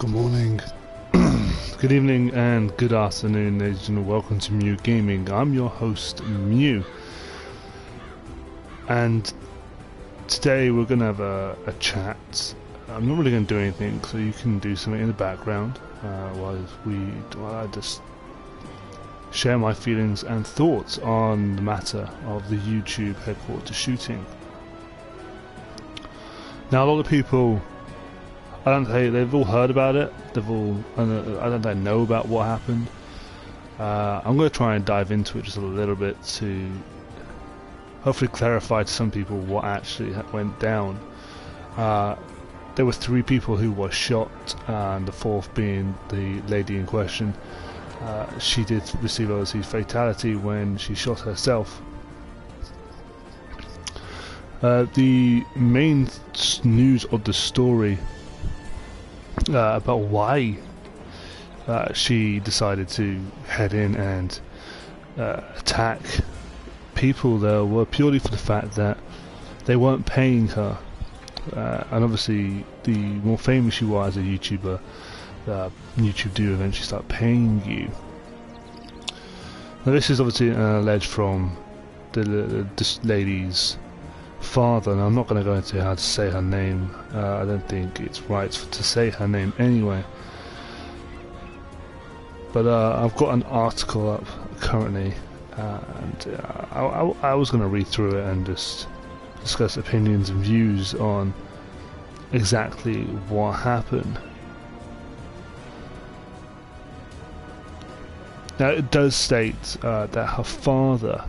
Good morning, good evening, and good afternoon, ladies and welcome to Mew Gaming. I'm your host, Mew, and today we're going to have a chat. I'm not really going to do anything, so you can do something in the background while I just share my feelings and thoughts on the matter of the YouTube headquarters shooting. Now, a lot of people, I don't think they've all heard about it. I don't think they know about what happened. I'm going to try and dive into it just a little bit to hopefully clarify to some people what actually went down. There were 3 people who were shot, and the 4th being the lady in question. She did receive obviously fatality when she shot herself. The main news of the story about why she decided to head in and attack people there were purely for the fact that they weren't paying her, and obviously the more famous you are as a YouTuber, YouTube do eventually start paying you. Now this is obviously alleged from this lady's father, and I'm not going to go into how to say her name. I don't think it's right to say her name anyway. But I've got an article up currently, and I was going to read through it and just discuss opinions and views on exactly what happened. Now it does state that her father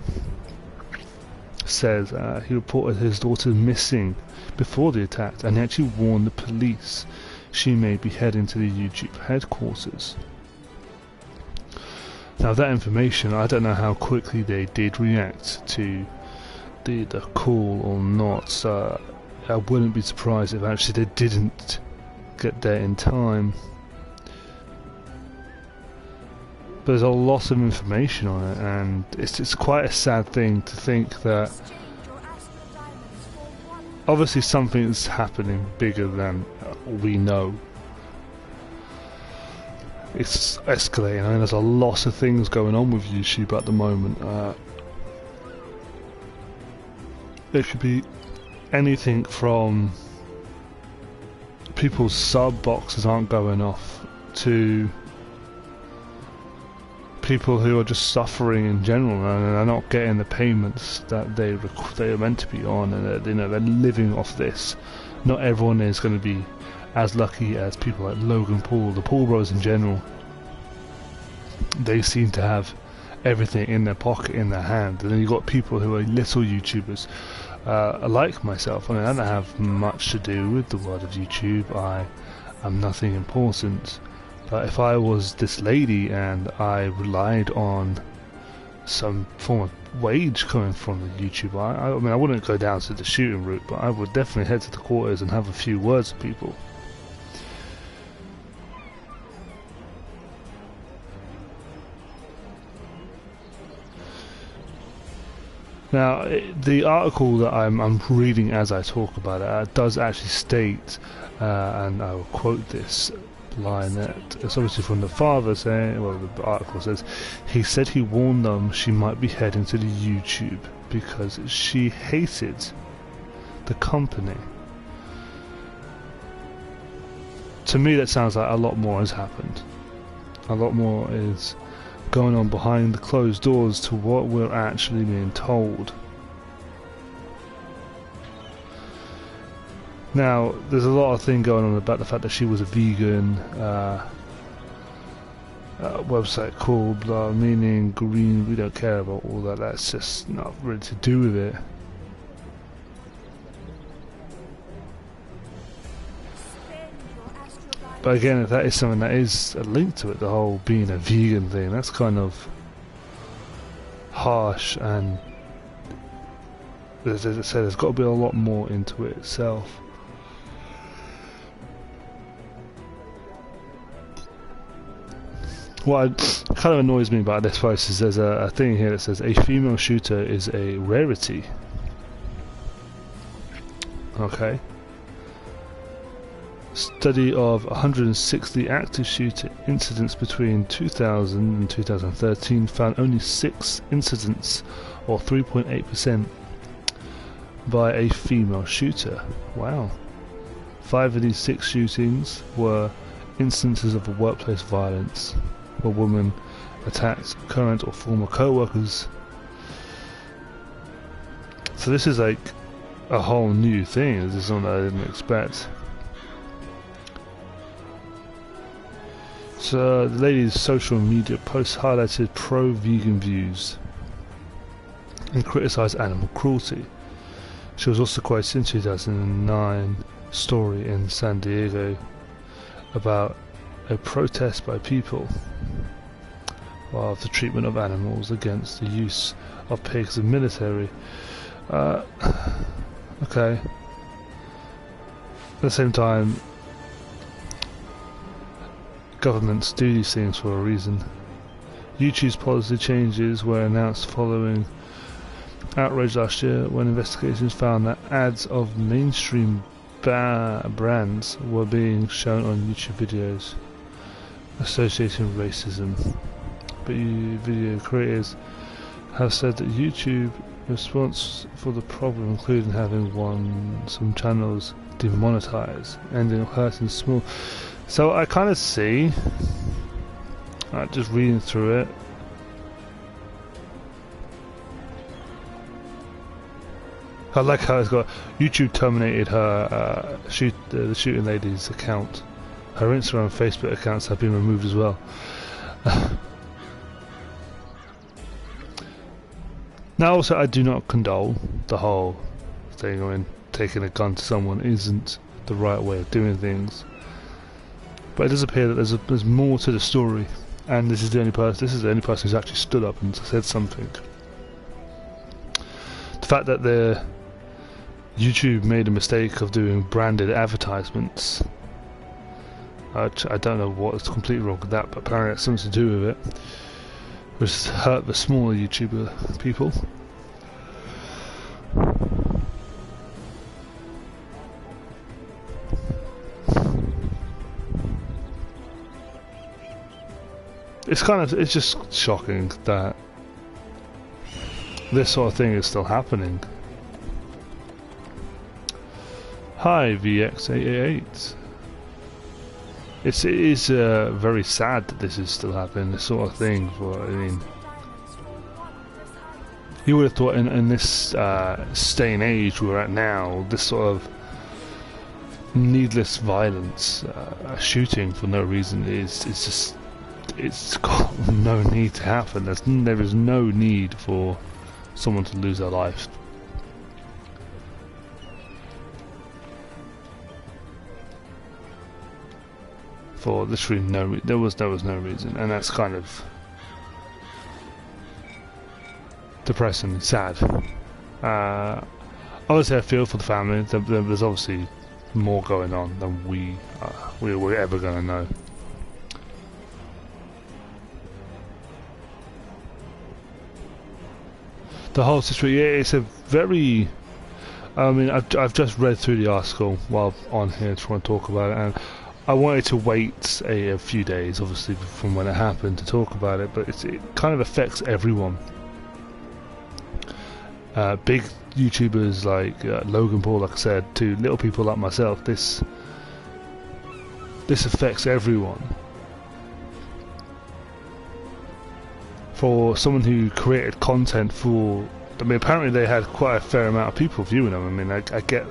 says he reported his daughter missing before the attack, and he actually warned the police she may be heading to the YouTube headquarters. Now that information, I don't know how quickly they did react to the call or not, so I wouldn't be surprised if actually they didn't get there in time. But there's a lot of information on it, and it's quite a sad thing to think that obviously something's happening bigger than we know. It's escalating. I mean, there's a lot of things going on with YouTube at the moment. It could be anything from people's sub boxes aren't going off to people who are just suffering in general and are not getting the payments that they are meant to be on, and they're living off this. Not everyone is going to be as lucky as people like Logan Paul, the Paul bros in general. They seem to have everything in their pocket, in their hand, and then you've got people who are little YouTubers, like myself. I mean, I don't have much to do with the world of YouTube. I am nothing important. But if I was this lady and I relied on some form of wage coming from the YouTube, I mean, I wouldn't go down to the shooting route, but I would definitely head to the quarters and have a few words with people. Now, the article that I'm reading as I talk about it does actually state, and I will quote this line, that it's obviously from the father saying, well, the article says, he said he warned them she might be heading to the YouTube because she hated the company. To me that sounds like a lot more has happened. A lot more is going on behind the closed doors to what we're actually being told. Now, there's a lot of thing going on about the fact that she was a vegan, website called blah, meaning green, we don't care about all that, that's just not really to do with it. But again, if that is something that is a link to it, the whole being a vegan thing, that's kind of harsh, and as I said, there's got to be a lot more into it itself. What kind of annoys me about this post is there's a thing here that says a female shooter is a rarity. Okay. study of 160 active shooting incidents between 2000 and 2013 found only 6 incidents, or 3.8%, by a female shooter. Wow. 5 of these 6 shootings were instances of workplace violence, where women attacked current or former co-workers. So this is like a whole new thing. This is something I didn't expect. So the lady's social media posts highlighted pro-vegan views and criticised animal cruelty. She was also quoted in 2009 story in San Diego about a protest by people of the treatment of animals against the use of pigs in military. Okay. At the same time, governments do these things for a reason. YouTube's policy changes were announced following outrage last year when investigations found that ads of mainstream brands were being shown on YouTube videos associating racism. But video creators have said that YouTube response for the problem, including having some channels demonetized, ending up hurting small. So I kind of see, just reading through it, I like how it's got YouTube terminated her the shooting lady's account. Her Instagram and Facebook accounts have been removed as well. Now also, I do not condone the whole thing. I mean, taking a gun to someone isn't the right way of doing things. But it does appear that there's more to the story, and this is the only person who's actually stood up and said something. The fact that YouTube made a mistake of doing branded advertisements, I don't know what's completely wrong with that, but apparently it's something to do with it, which hurt the smaller YouTuber people. It's just shocking that this sort of thing is still happening. Hi VX888. It is very sad that this is still happening, this sort of thing. I mean, you would have thought in this day and age we're at now, this sort of needless violence, shooting for no reason it's got no need to happen. There is no need for someone to lose their life. For literally there was no reason, and that's kind of depressing and sad. Obviously I feel for the family. There's obviously more going on than we were ever going to know. The whole situation, yeah, it's a very... I mean, I've just read through the article while on here trying to talk about it, and I wanted to wait a few days, obviously, from when it happened to talk about it, but it kind of affects everyone. Big YouTubers like Logan Paul, like I said, to little people like myself, this affects everyone. For someone who created content for... I mean, apparently they had quite a fair amount of people viewing them. I mean, I get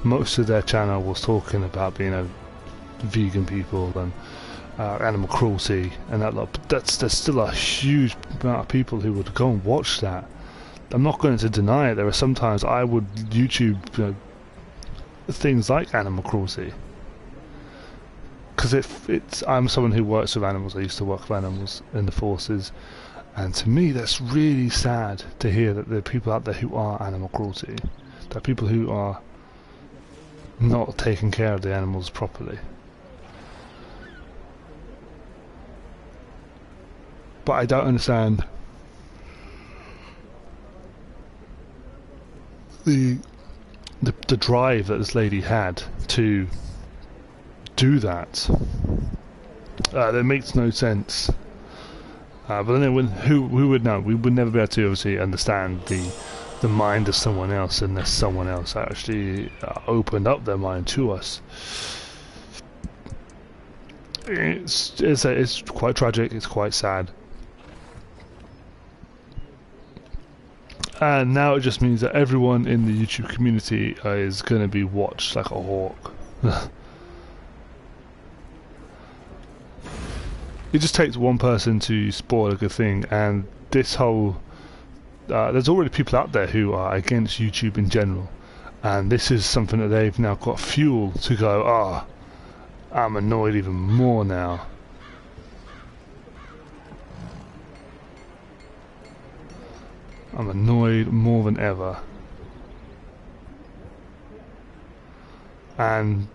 most of their channel was talking about being vegan people and animal cruelty and that lot, but there's still a huge amount of people who would go and watch that. I'm not going to deny it. There are sometimes I would YouTube things like animal cruelty, because I'm someone who works with animals. I used to work with animals in the forces, and to me that's really sad to hear that there are people out there who are animal cruelty. There are people who are not taking care of the animals properly. But I don't understand the drive that this lady had to do that. That makes no sense. But then who would know? We would never be able to obviously understand the mind of someone else unless someone else actually opened up their mind to us. It's quite tragic. It's quite sad. And now it just means that everyone in the YouTube community is going to be watched like a hawk. It just takes one person to spoil a good thing, and this whole... there's already people out there who are against YouTube in general, and this is something that they've now got fuel to go, I'm annoyed even more now. I'm annoyed more than ever. And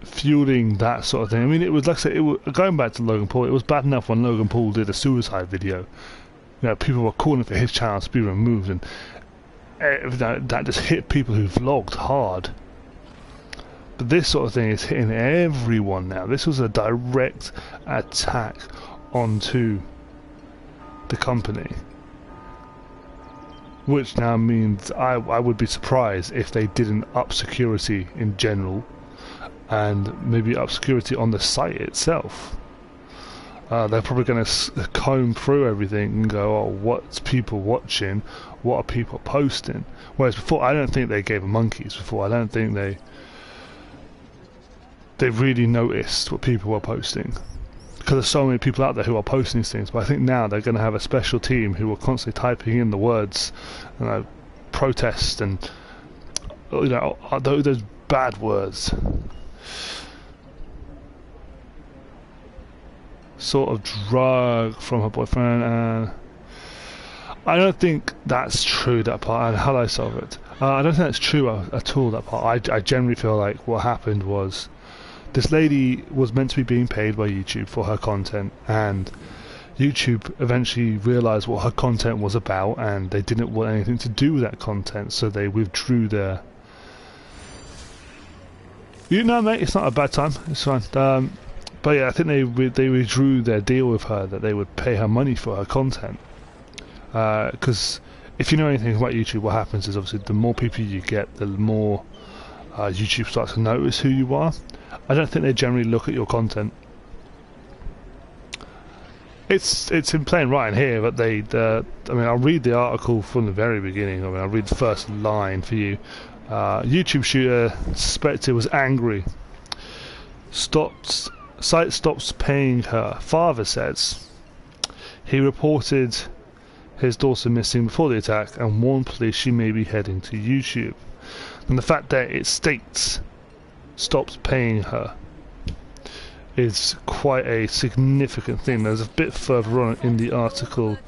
fueling that sort of thing. I mean, it was like I said, going back to Logan Paul, it was bad enough when Logan Paul did a suicide video. You know, people were calling for his channel to be removed, and that just hit people who vlogged hard. But this sort of thing is hitting everyone now. This was a direct attack onto the company, which now means I would be surprised if they didn't up security in general, and maybe up security on the site itself. They're probably going to comb through everything and go, oh, what's people watching? What are people posting? Whereas before, I don't think they gave a monkeys. Before, I don't think they really noticed what people were posting, because there's so many people out there who are posting these things. But I think now they're going to have a special team who are constantly typing in the words, protest and those bad words. Sort of drug from her boyfriend, and I don't think that's true, that part. And how do I solve it? I don't think that's true at all, that part. I generally feel like what happened was this lady was meant to be being paid by YouTube for her content, and YouTube eventually realised what her content was about, and they didn't want anything to do with that content, so they withdrew their... You know, mate, it's not a bad time, it's fine. But yeah, I think they withdrew their deal with her, that they would pay her money for her content. Because if you know anything about YouTube, what happens is obviously the more people you get, the more YouTube starts to notice who you are. I don't think they generally look at your content. It's in plain writing here, but I mean, I'll read the article from the very beginning. I mean, I'll read the first line for you. YouTube shooter suspected was angry. Site stops paying her. Father says he reported his daughter missing before the attack and warned police she may be heading to YouTube. And the fact that it states stops paying her is quite a significant thing. There's a bit further on in the article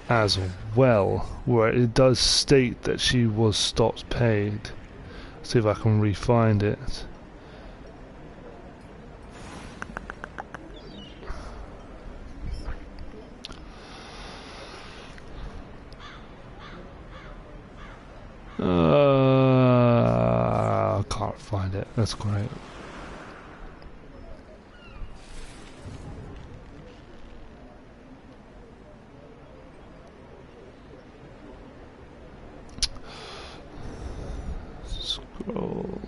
as well where it does state that she was stopped paid. Let's see if I can re-find it. I can't find it. That's great. Scroll.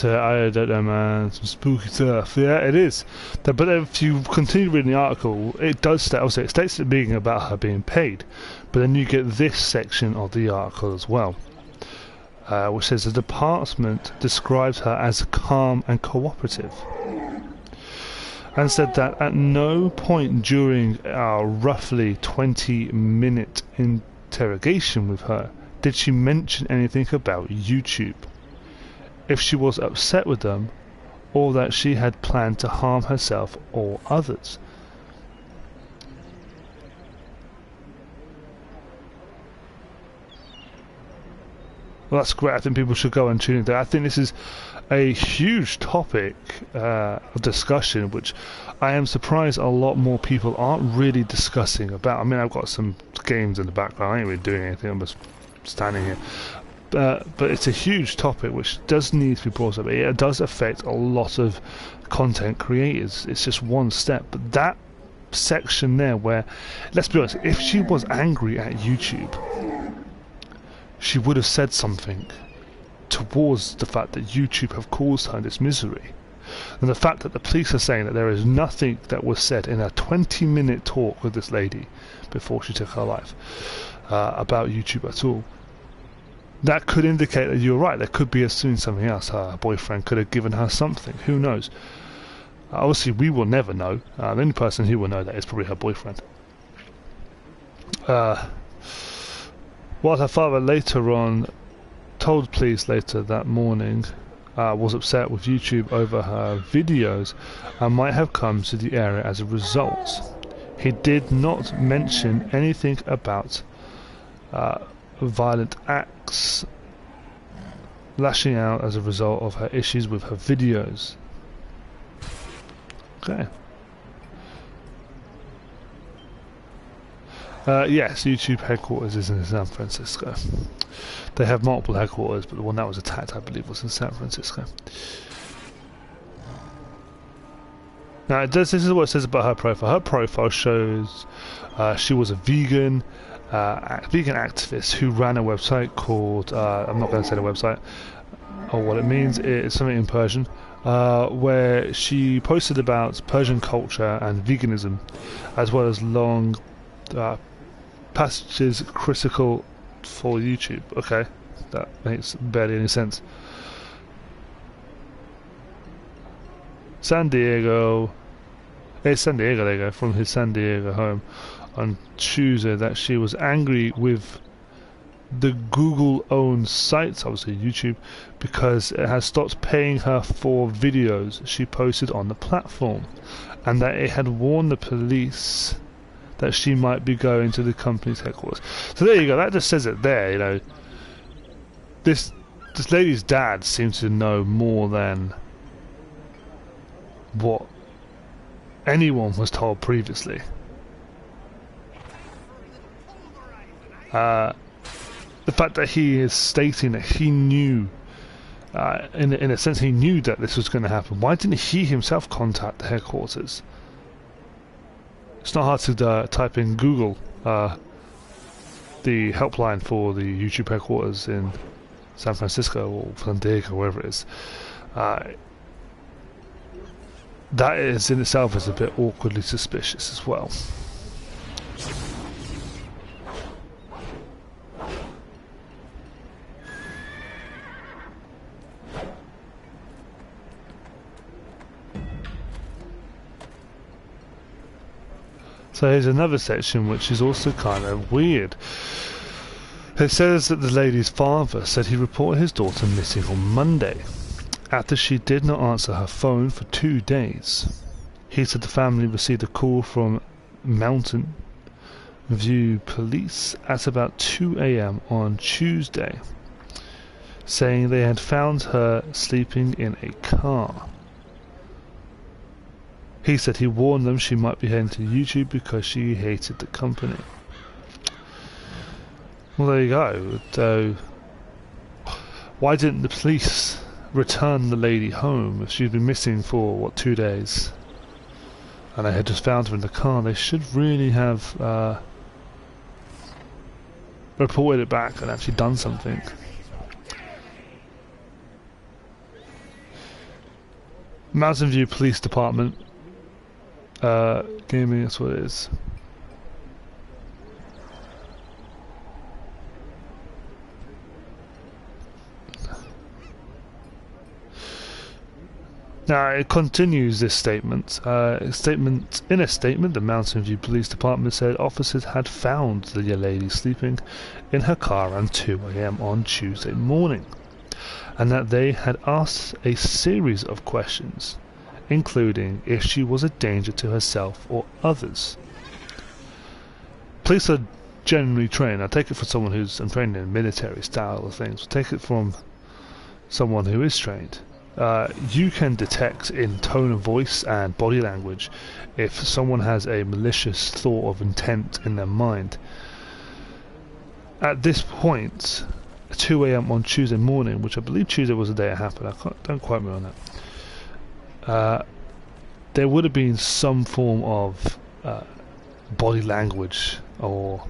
I don't know, man. Some spooky stuff. Yeah, it is. But if you continue reading the article, it does state, obviously, it states it being about her being paid. But then you get this section of the article as well, which says the department describes her as calm and cooperative, and said that at no point during our roughly 20-minute interrogation with her did she mention anything about YouTube, if she was upset with them, or that she had planned to harm herself or others. Well, that's great. I think people should go and tune into. I think this is a huge topic of discussion, which I am surprised a lot more people aren't really discussing about. I mean, I've got some games in the background. I ain't really doing anything. I'm just standing here. But it's a huge topic which does need to be brought up. It does affect a lot of content creators. It's just one step. But that section there where, let's be honest, if she was angry at YouTube, she would have said something towards the fact that YouTube have caused her this misery. And the fact that the police are saying that there is nothing that was said in a 20-minute talk with this lady before she took her life about YouTube at all, that could indicate that you're right. There could be assuming something else. Her boyfriend could have given her something. Who knows? Obviously, we will never know. The only person who will know that is probably her boyfriend. While her father later on told police later that morning was upset with YouTube over her videos and might have come to the area as a result. He did not mention anything about violent acts, lashing out as a result of her issues with her videos. Okay. Yes, YouTube headquarters is in San Francisco. They have multiple headquarters, but the one that was attacked, I believe, was in San Francisco. Now, this is what it says about her profile. Her profile shows she was a vegan activist who ran a website called, I'm not going to say the website, or what it means. It's something in Persian, where she posted about Persian culture and veganism, as well as long passages critical for YouTube. Okay, that makes barely any sense. San Diego, there you go, from his San Diego home on Tuesday, that she was angry with the Google-owned sites, obviously YouTube, because it has stopped paying her for videos she posted on the platform, and that it had warned the police that she might be going to the company's headquarters. So there you go, that just says it there, you know. This lady's dad seems to know more than what anyone was told previously. The fact that he is stating that he knew, in a sense he knew that this was going to happen. Why didn't he himself contact the headquarters? It's not hard to type in Google the helpline for the YouTube headquarters in San Francisco or San Diego, wherever it is. That is in itself is a bit awkwardly suspicious as well. So here's another section which is also kind of weird. It says that the lady's father said he reported his daughter missing on Monday, after she did not answer her phone for 2 days. He said the family received a call from Mountain View Police at about 2 a.m. on Tuesday, saying they had found her sleeping in a car. He said he warned them she might be heading to YouTube because she hated the company. Well, there you go. So, why didn't the police return the lady home if she'd been missing for, what, 2 days? And they had just found her in the car. They should really have reported it back and actually done something. Mountain View Police Department. Gaming, that's what it is. Now it continues this statement. In a statement, the Mountain View Police Department said officers had found the lady sleeping in her car around 2 a.m. on Tuesday morning, and that they had asked a series of questions, including if she was a danger to herself or others. Police are generally trained. I take it from someone who's trained in military style of things. Take it from someone who is trained. You can detect in tone of voice and body language if someone has a malicious thought of intent in their mind. At this point, 2 a.m. on Tuesday morning, which I believe Tuesday was the day it happened, don't quote me on that, there would have been some form of body language or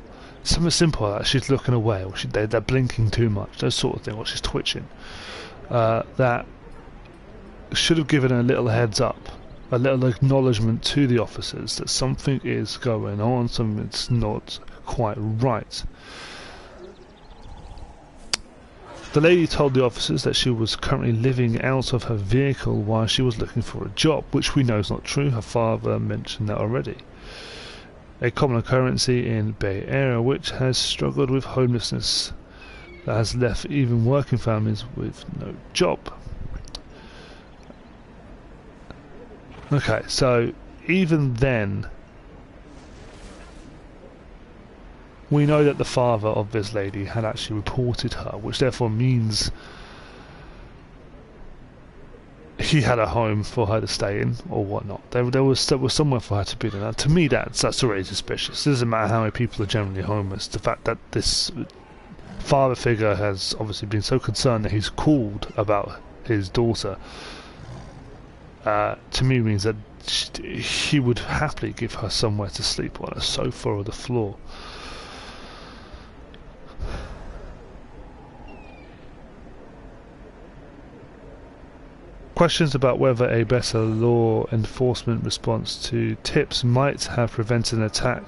something simple like that. She's looking away, or they're blinking too much, those sort of thing, or she's twitching. That should have given a little heads up, a little acknowledgement to the officers that something is going on, something's not quite right. The lady told the officers that she was currently living out of her vehicle while she was looking for a job, which we know is not true. Her father mentioned that already. A common occurrence in Bay Area, which has struggled with homelessness, that has left even working families with no job. Okay, so even then, we know that the father of this lady had actually reported her, which therefore means he had a home for her to stay in or whatnot. There was somewhere for her to be there. Now, to me, that's already suspicious. It doesn't matter how many people are generally homeless. The fact that this father figure has obviously been so concerned that he's called about his daughter, to me means that he would happily give her somewhere to sleep on, a sofa or the floor. Questions about whether a better law enforcement response to tips might have prevented an attack,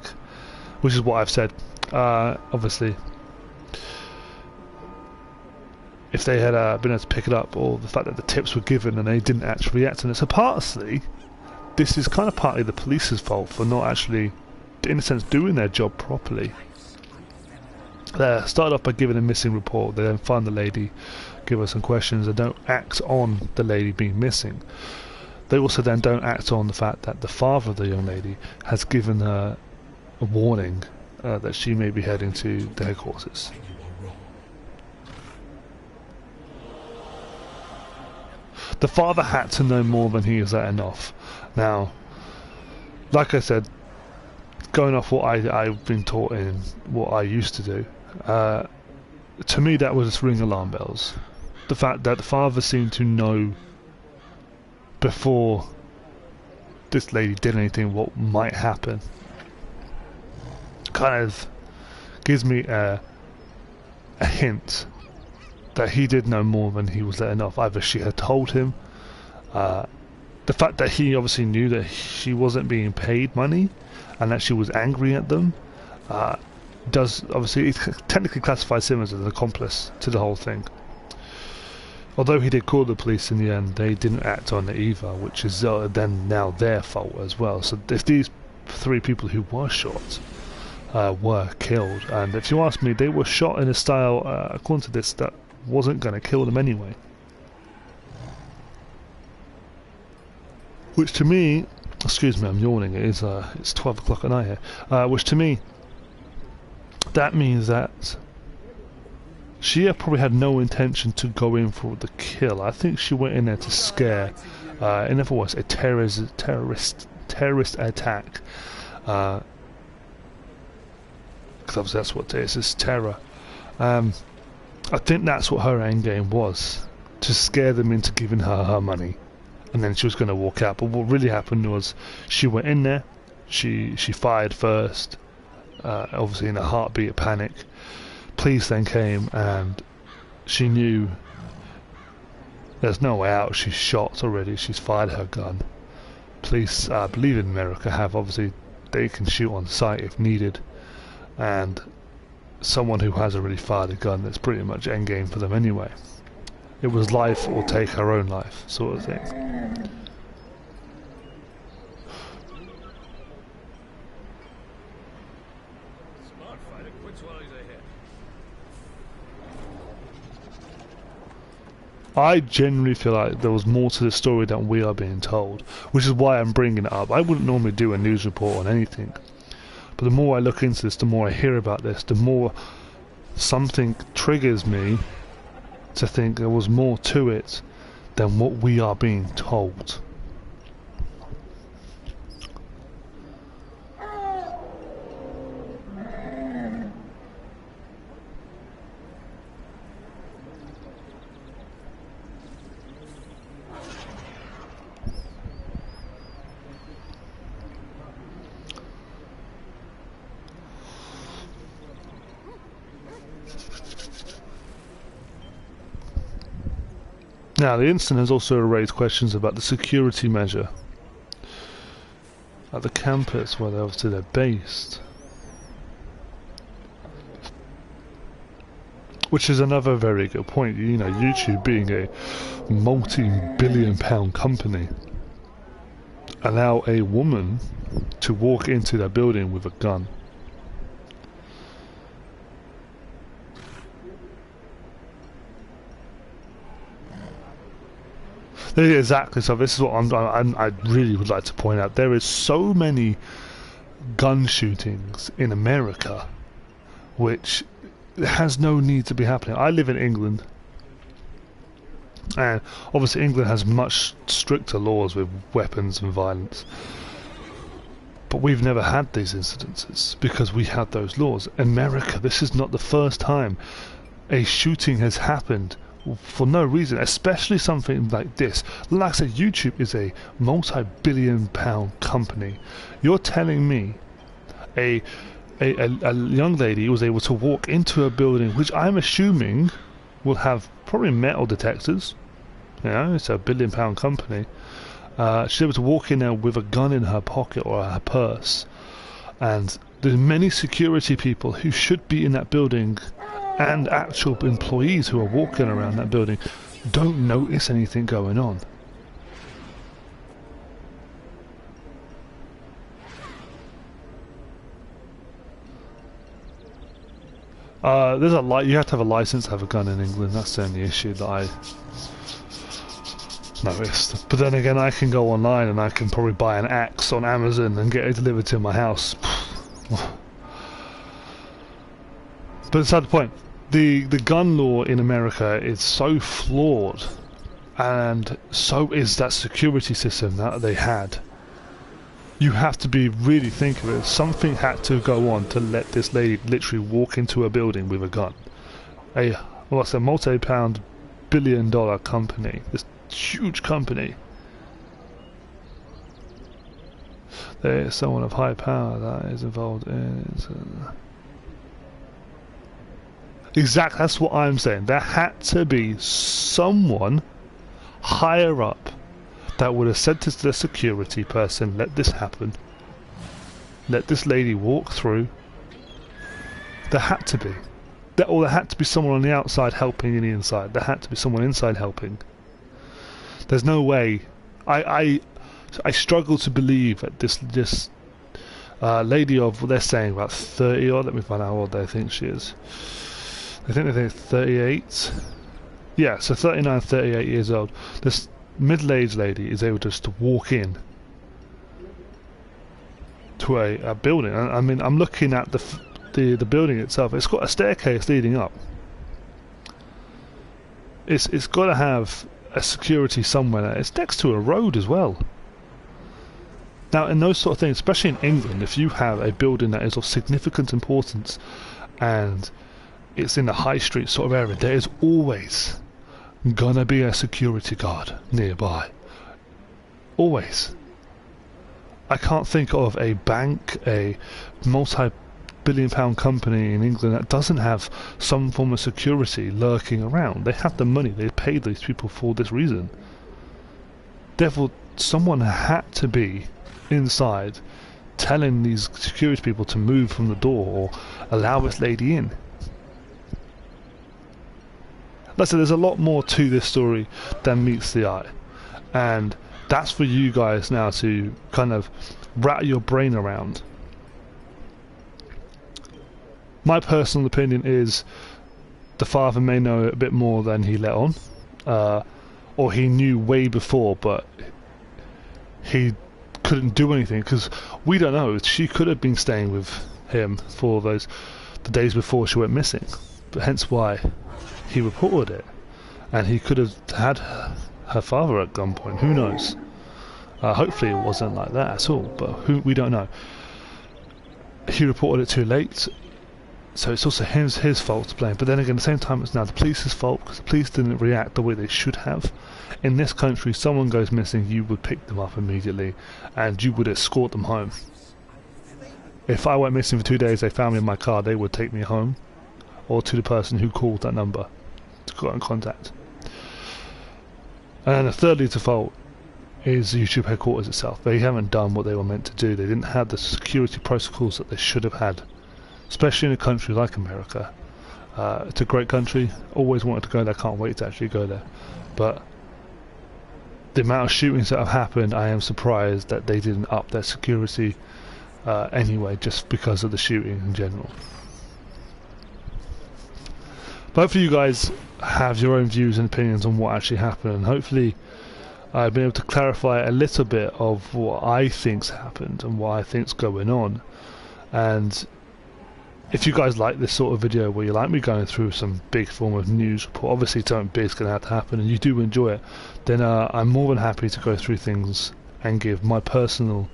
which is what I've said. Obviously, if they had been able to pick it up, or the fact that the tips were given and they didn't actually react on it. So partly, this is kind of partly the police's fault for not actually, in a sense, doing their job properly. They started off by giving a missing report, they then find the lady, give her some questions, and don't act on the lady being missing. They also then don't act on the fact that the father of the young lady has given her a warning that she may be heading to the headquarters. The father had to know more than he was letting off. Now, like I said, going off what I've been taught in what I used to do, to me that was ring alarm bells. The fact that the father seemed to know before this lady did anything what might happen kind of gives me a hint that he did know more than he was letting off. Either she had told him, the fact that he obviously knew that she wasn't being paid money and that she was angry at them, does obviously, it technically classifies him as an accomplice to the whole thing. Although he did call the police in the end, they didn't act on it either, which is then now their fault as well. So if these 3 people who were shot were killed, and if you ask me, they were shot in a style, according to this, that wasn't going to kill them anyway. Which to me, excuse me, I'm yawning, it's 12 o'clock at night here, which to me, that means that she probably had no intention to go in for the kill. I think she went in there to scare, in other words, a terrorist attack, because obviously that's what it is, it's terror. I think that's what her end game was, to scare them into giving her her money, and then she was going to walk out. But what really happened was she went in there, she fired first, obviously in a heartbeat of panic. Police then came and she knew there's no way out. She's shot already, she's fired her gun. Police, I believe in America, have obviously, they can shoot on sight if needed, and someone who has already fired a gun, that's pretty much endgame for them anyway. It was life or take her own life sort of thing. I genuinely feel like there was more to the story than we are being told, which is why I'm bringing it up. I wouldn't normally do a news report on anything, But the more I look into this, the more I hear about this, the more something triggers me to think there was more to it than what we are being told. Now, the incident has also raised questions about the security measure at the campus where they're based, which is another very good point. You know, YouTube being a multi-billion-pound company, allow a woman to walk into their building with a gun. Exactly. So this is what I really would like to point out. There is so many gun shootings in America, which has no need to be happening. I live in England, and obviously England has much stricter laws with weapons and violence. But we've never had these incidences because we had those laws. America, this is not the first time a shooting has happened for no reason, especially something like this. Like I said, YouTube is a multi-billion-pound company. You're telling me a young lady was able to walk into a building, which I'm assuming will have probably metal detectors. You know, it's a billion-pound company. She's able to walk in there with a gun in her pocket or her purse, and there's many security people who should be in that building, and actual employees who are walking around that building don't notice anything going on. There's you have to have a license to have a gun in England. That's the only issue that I noticed. But then again, I can go online and I can probably buy an axe on Amazon and get it delivered to my house. But beside the point, the gun law in America is so flawed, and so is that security system that they had. You have to be really thinking of it. Something had to go on to let this lady literally walk into a building with a gun. It's a multi-pound billion-dollar company. This huge company. There is someone of high power that is involved in it. Exactly, that's what I'm saying. There had to be someone higher up that would have said to the security person, let this happen. Let this lady walk through. There had to be. Or there had to be someone on the outside helping in the inside. There had to be someone inside helping. There's no way. I struggle to believe that this lady of, what they're saying, about 30 odd, let me find out how old they think she is. I think they're 38. Yeah, so 39, 38 years old. This middle-aged lady is able just to walk in to a building. I mean, I'm looking at the building itself. It's got a staircase leading up. It's got to have a security somewhere. It's next to a road as well. Now, in those sort of things, especially in England, if you have a building that is of significant importance and it's in the high street sort of area, there is always gonna be a security guard nearby. Always. I can't think of a bank, a multi-billion-pound company in England that doesn't have some form of security lurking around. They have the money, they paid these people for this reason. Therefore, someone had to be inside telling these security people to move from the door or allow this lady in. Like I said, there's a lot more to this story than meets the eye, and that's for you guys now to kind of rattle your brain around. My personal opinion is the father may know a bit more than he let on, or he knew way before, but he couldn't do anything, because we don't know. She could have been staying with him for the days before she went missing, but hence why he reported it, and he could have had her father at gunpoint. Who knows? Hopefully it wasn't like that at all, but we don't know. He reported it too late, so it's also his fault to blame. But then again, at the same time, it's now the police's fault, because the police didn't react the way they should have. In this country, someone goes missing, you would pick them up immediately, and you would escort them home. If I went missing for 2 days, they found me in my car, they would take me home, or to the person who called that number to get in contact. And thirdly, to fault is YouTube headquarters itself. They haven't done what they were meant to do. They didn't have the security protocols that they should have had, especially in a country like America. It's a great country, always wanted to go there, can't wait to actually go there. But the amount of shootings that have happened, I am surprised that they didn't up their security anyway, just because of the shooting in general. But hopefully you guys have your own views and opinions on what actually happened, and hopefully I've been able to clarify a little bit of what I think's happened and what I think's going on. And if you guys like this sort of video where you like me going through some big form of news report, obviously something big's going to have to happen, and you do enjoy it, then I'm more than happy to go through things and give my personal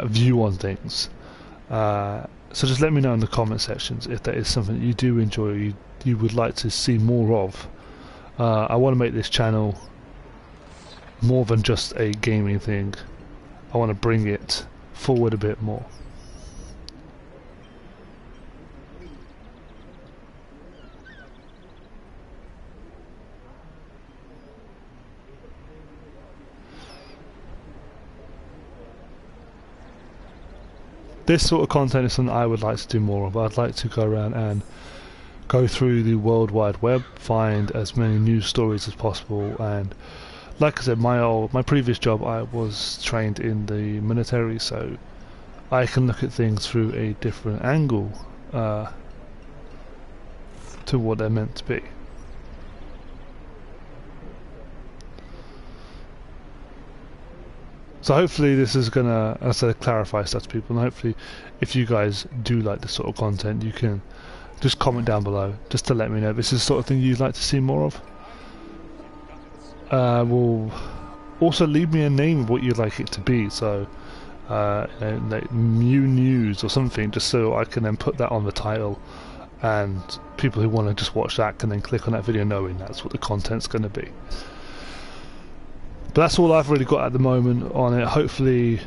view on things. So just let me know in the comment sections if that is something that you do enjoy, or you would like to see more of. I want to make this channel more than just a gaming thing. I want to bring it forward a bit more. This sort of content is something I would like to do more of. I'd like to go around and go through the World Wide Web, find as many news stories as possible, and like I said, my previous job, I was trained in the military, so I can look at things through a different angle to what they're meant to be. So hopefully this is gonna, as I said, clarify stuff to people, and hopefully if you guys do like this sort of content, you can just comment down below just to let me know if this is the sort of thing you'd like to see more of. Will also leave me a name of what you'd like it to be, so you know, like Mew News or something, just so I can then put that on the title, and people who want to just watch that can then click on that video knowing that's what the content's going to be. But that's all I've really got at the moment on it. Hopefully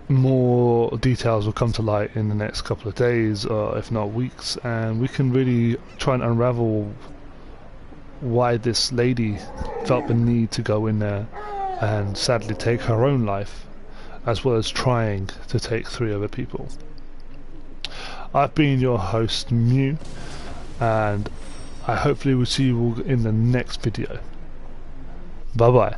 more details will come to light in the next couple of days, or if not weeks, and we can really try and unravel why this lady felt the need to go in there and sadly take her own life, as well as trying to take 3 other people. I've been your host, Mew, and I hopefully will see you all in the next video. Bye bye.